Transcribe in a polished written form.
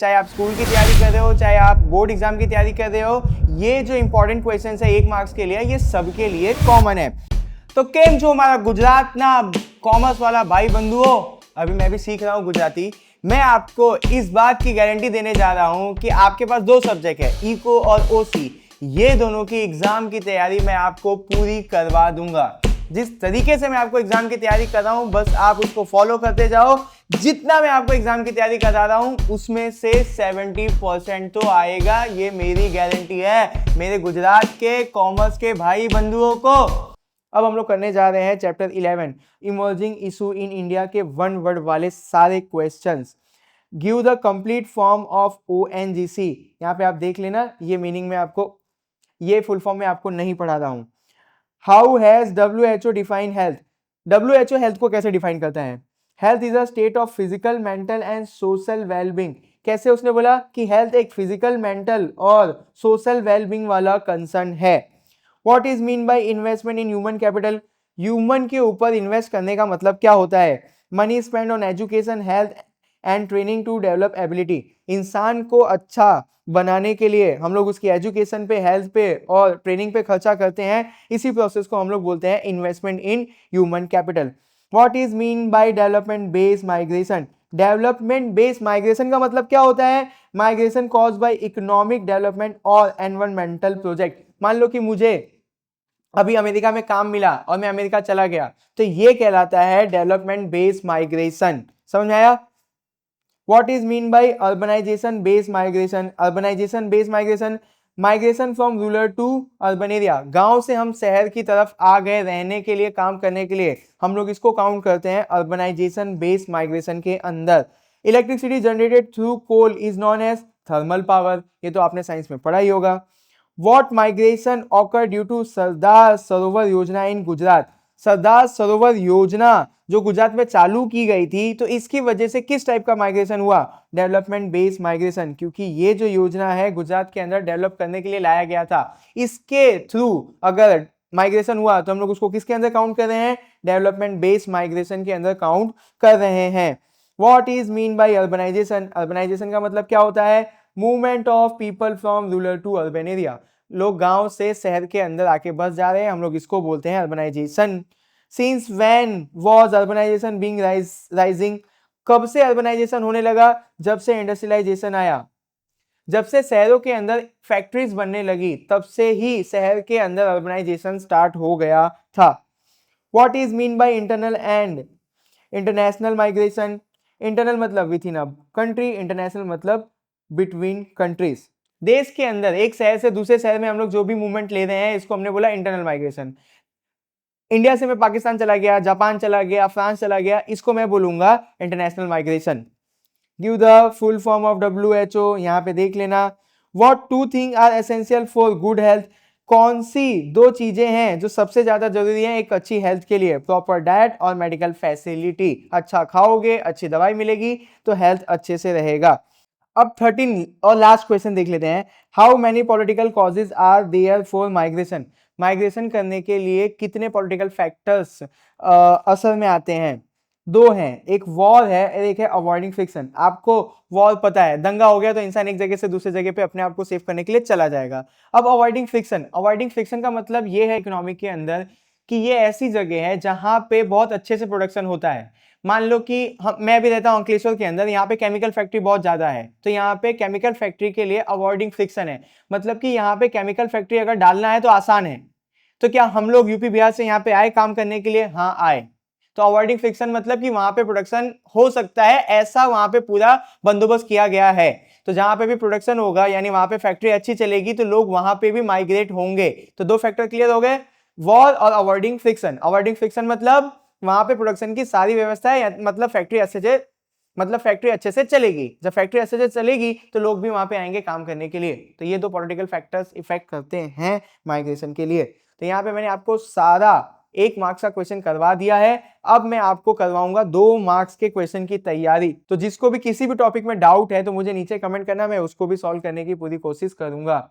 चाहे आप स्कूल की तैयारी कर रहे हो, चाहे आप बोर्ड एग्जाम की तैयारी कर रहे हो, ये जो इंपॉर्टेंट क्वेश्चन है 1 मार्क्स के लिए, ये सबके लिए कॉमन है। तो केम जो हमारा गुजरात ना कॉमर्स वाला भाई बंधुओं, अभी मैं भी सीख रहा हूँ गुजराती। मैं आपको इस बात की गारंटी देने जा रहा हूँ कि आपके पास 2 सब्जेक्ट है, इको और ओसी, ये दोनों की एग्जाम की तैयारी मैं आपको पूरी करवा दूंगा। जिस तरीके से मैं आपको एग्जाम की तैयारी कर रहा हूं, बस आप उसको फॉलो करते जाओ। जितना मैं आपको एग्जाम की तैयारी करा रहा हूं, उसमें से 70% तो आएगा, ये मेरी गारंटी है मेरे गुजरात के कॉमर्स के भाई बंधुओं को। अब हम लोग करने जा रहे हैं chapter 11 emerging issue in India के 1 वर्ड वाले सारे questions. Give the complete form of ONGC। यहाँ पे आप देख लेना, ये मीनिंग में आपको, ये फुल फॉर्म में आपको नहीं पढ़ा रहा हूं। How has WHO define health? WHO health को कैसे डिफाइन करता है? Health is a state of physical, mental and social wellbeing. कैसे उसने बोला कि हेल्थ एक फिजिकल, मेंटल और सोशल वेलबींग वाला कंसर्न है। What is mean by investment in human capital? Human के ऊपर इन्वेस्ट करने का मतलब क्या होता है? Money spend on education, health and training to develop ability. इंसान को अच्छा बनाने के लिए हम लोग उसकी एजुकेशन पे, हेल्थ पे और ट्रेनिंग पे खर्चा करते हैं। इसी प्रोसेस को हम लोग बोलते हैं investment in human capital. What is mean by development based migration? Development based migration का मतलब क्या होता है? Migration cause by economic development और एनवायरमेंटल प्रोजेक्ट। मान लो कि मुझे अभी अमेरिका में काम मिला और मैं अमेरिका चला गया, तो ये कहलाता है डेवलपमेंट बेस्ड माइग्रेशन। समझ में आया? What is mean by urbanization based migration? Urbanization based migration, migration from rural to urban area। गांव से हम शहर की तरफ आ गए रहने के लिए, काम करने के लिए, हम लोग इसको काउंट करते हैं urbanization based migration के अंदर। Electricity generated through coal is known as thermal power. ये तो आपने साइंस में पढ़ा ही होगा। What migration occurred due to Sardar Sarovar योजना इन गुजरात? सरदार सरोवर योजना जो गुजरात में चालू की गई थी, तो इसकी वजह से किस टाइप का माइग्रेशन हुआ? Development based migration. क्योंकि ये जो योजना है गुजरात के अंदर डेवलप करने के लिए लाया गया था, इसके थ्रू अगर माइग्रेशन हुआ तो हम लोग उसको किसके अंदर काउंट कर रहे हैं? डेवलपमेंट बेस्ड माइग्रेशन के अंदर काउंट कर रहे हैं। What is mean by urbanisation? Urbanisation का मतलब क्या होता है? Movement of people from rural to urban area. लोग गांव से शहर के अंदर आके बस जा रहे हैं, हम लोग इसको बोलते हैं urbanisation. Since when was urbanisation being rising? कब से अर्बनाइजेशन होने लगा? जब से इंडस्ट्रियलाइजेशन आया, जब से शहरों के अंदर फैक्ट्रीज बनने लगी, तब से ही शहर के अंदर अर्बनाइजेशन स्टार्ट हो गया था। What is mean by internal and international migration? Internal मतलब within a country, international मतलब बिटवीन कंट्रीज। देश के अंदर एक शहर से दूसरे शहर में हम लोग जो भी मूवमेंट ले रहे हैं, इसको हमने बोला इंटरनल माइग्रेशन। इंडिया से मैं पाकिस्तान चला गया, जापान चला गया, फ्रांस चला गया, इसको मैं बोलूंगा international migration. Give the full form of WHO, यहाँ पे देख लेना। What 2 thing are essential for good health? कौन सी 2 चीजें हैं जो सबसे ज्यादा जरूरी हैं एक अच्छी हेल्थ के लिए? प्रॉपर डाइट और मेडिकल फैसिलिटी। अच्छा खाओगे, अच्छी दवाई मिलेगी, तो हेल्थ अच्छे से रहेगा। अब 13 और लास्ट क्वेश्चन देख लेते हैं। How many political causes are there for migration? Migration करने के लिए कितने पॉलिटिकल फैक्टर्स असर में आते हैं? 2 हैं, एक वॉर है और एक है अवॉइडिंग फ्रिक्शन। आपको वॉर पता है, दंगा हो गया तो इंसान एक जगह से दूसरे जगह पे अपने आप को सेव करने के लिए चला जाएगा। अब अवॉइडिंग फ्रिक्शन, अवॉइडिंग फ्रिक्शन का मतलब ये है इकोनॉमिक के अंदर कि ये ऐसी जगह है जहां पे बहुत अच्छे से प्रोडक्शन होता है। मान लो कि मैं भी रहता हूं अंकलेश्वर के अंदर, यहाँ पे केमिकल फैक्ट्री बहुत ज्यादा है, तो यहाँ पे केमिकल फैक्ट्री के लिए अवॉइडिंग फ्रिक्शन है। मतलब कि यहाँ पे केमिकल फैक्ट्री अगर डालना है तो आसान है। तो क्या हम लोग यूपी बिहार से यहाँ पे आए काम करने के लिए? हाँ आए। तो अवॉइडिंग फ्रिक्शन मतलब कि वहां पे प्रोडक्शन हो सकता है, ऐसा वहां पे पूरा बंदोबस्त किया गया है। तो जहां पे भी प्रोडक्शन होगा यानी वहां पे फैक्ट्री अच्छी चलेगी, तो लोग वहां पे भी माइग्रेट होंगे। तो 2 फैक्टर क्लियर हो गए, वॉर और अवॉइडिंग फ्रिक्शन। अवॉइडिंग फ्रिक्शन मतलब वहां पे प्रोडक्शन की सारी व्यवस्था है, मतलब फैक्ट्री अच्छे से चलेगी। जब फैक्ट्री अच्छे से चलेगी तो लोग भी वहां पे आएंगे काम करने के लिए। तो ये 2 पॉलिटिकल फैक्टर्स इफेक्ट करते हैं माइग्रेशन के लिए। तो यहाँ पे मैंने आपको सारा 1 मार्क्स का क्वेश्चन करवा दिया है। अब मैं आपको करवाऊंगा 2 मार्क्स के क्वेश्चन की तैयारी। तो जिसको भी किसी भी टॉपिक में डाउट है तो मुझे नीचे कमेंट करना, मैं उसको भी सॉल्व करने की पूरी कोशिश करूंगा।